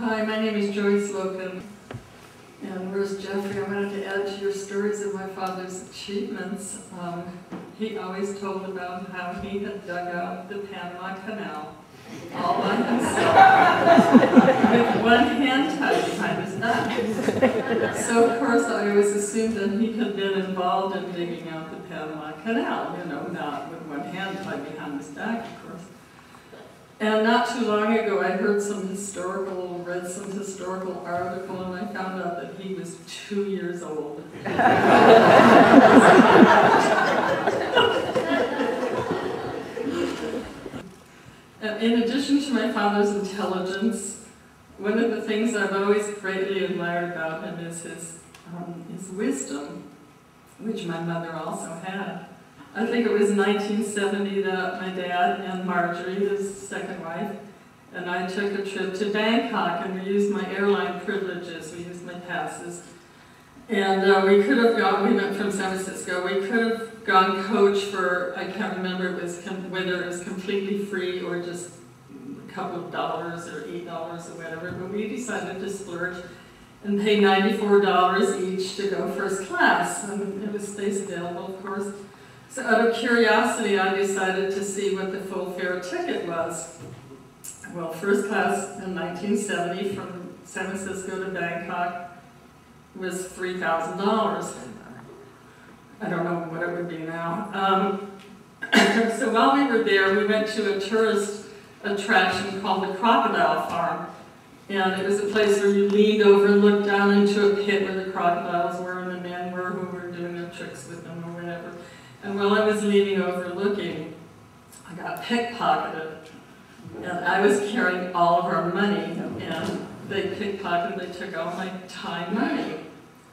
Hi, my name is Joyce Loken. And where's Jeffrey? I wanted to add to your stories of my father's achievements. He always told about how he had dug out the Panama Canal all by himself with one hand tied behind his back. So of course I always assumed that he had been involved in digging out the Panama Canal, you know, not with one hand tied behind his back, of course. And not too long ago, I read some historical article, and I found out that he was 2 years old. In addition to my father's intelligence, one of the things I've always greatly admired about him is his wisdom, which my mother also had. I think it was 1970 that my dad and Marjorie, his second wife, and I took a trip to Bangkok, and we used my airline privileges, we used my passes. And we could have gone, we went from San Francisco, we could have gone coach for, I can't remember whether it was completely free or just a couple of dollars or $8 or whatever, but we decided to splurge and pay $94 each to go first class, and it was space available, of course. So out of curiosity, I decided to see what the full fare ticket was. Well, first class in 1970 from San Francisco to Bangkok was $3,000. I don't know what it would be now. So while we were there, we went to a tourist attraction called the Crocodile Farm. And it was a place where you leaned over and looked down into a pit where the crocodiles were and the men were who were doing their tricks with them or whatever. And while I was leaning over looking, I got pickpocketed. And I was carrying all of our money, and they pickpocketed, they took all my Thai money,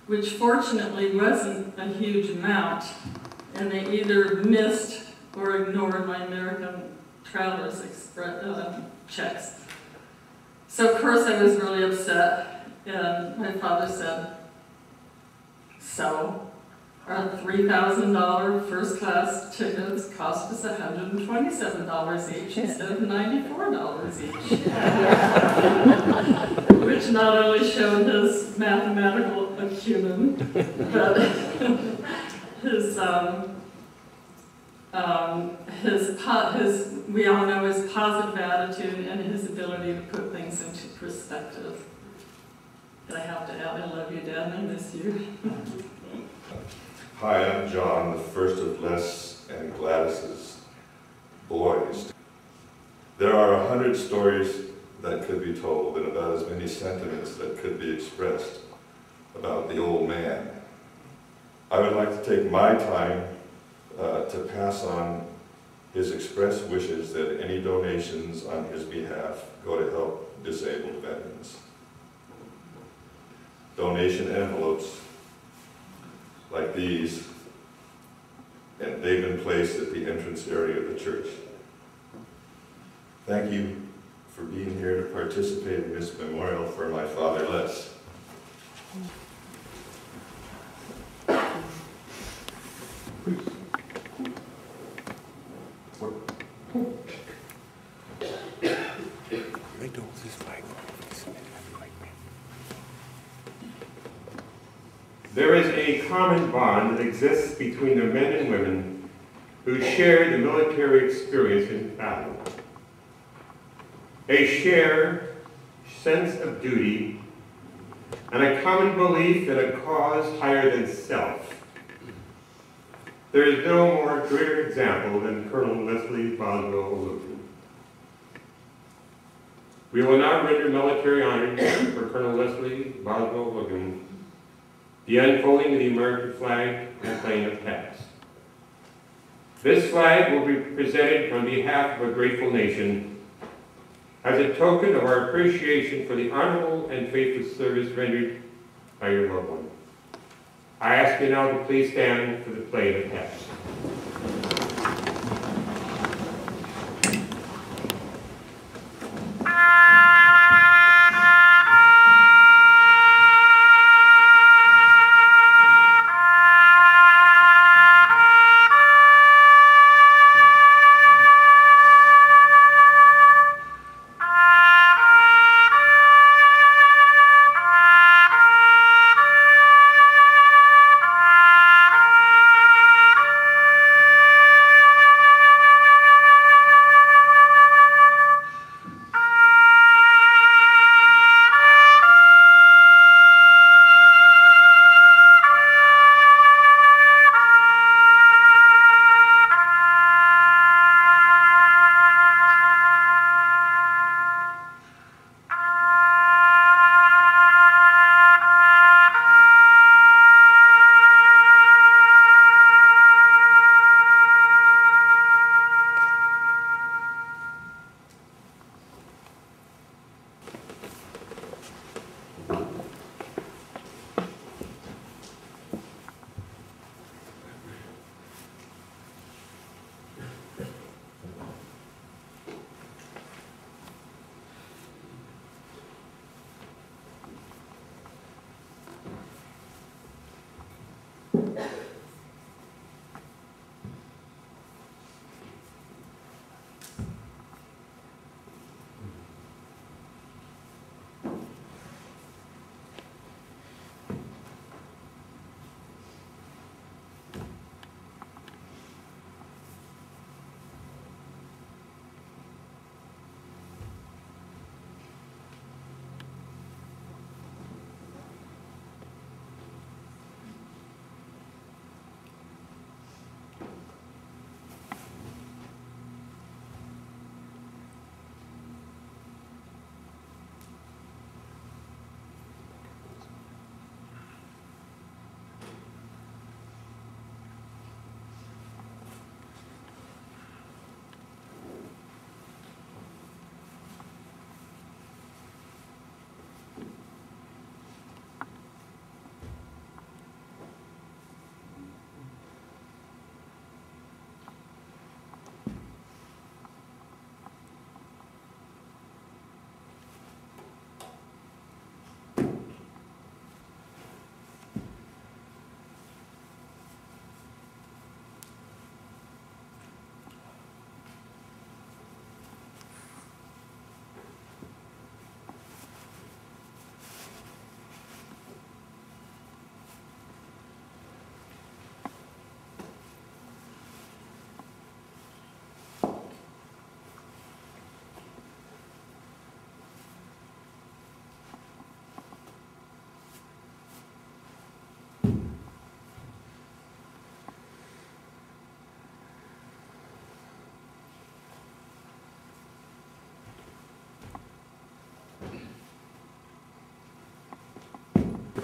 which fortunately wasn't a huge amount. And they either missed or ignored my American Travelers Express checks. So of course I was really upset, and my father said, "So, our $3,000 first class tickets cost us $127 each instead of $94 each." Which not only showed his mathematical acumen, but we all know his positive attitude and his ability to put things into perspective. But I have to add, I love you, Dad, and I miss you. Hi, I'm John, the first of Les and Gladys's boys. There are 100 stories that could be told and about as many sentiments that could be expressed about the old man. I would like to take my time to pass on his express wishes that any donations on his behalf go to help disabled veterans. Donation envelopes like these, and they've been placed at the entrance area of the church. Thank you for being here to participate in this memorial for my father, Les. There is a common bond that exists between the men and women who share the military experience in battle. A shared sense of duty and a common belief in a cause higher than self. There is no more clear example than Colonel Leslie Boswell Loken. We will now render military honors for Colonel Leslie Boswell Loken, the unfolding of the American flag and playing of taps. This flag will be presented on behalf of a grateful nation as a token of our appreciation for the honorable and faithful service rendered by your loved one. I ask you now to please stand for the play of the taps.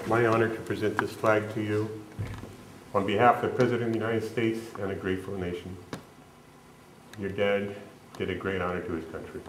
my honor to present this flag to you on behalf of the President of the United States and a grateful nation. Your dad did a great honor to his country.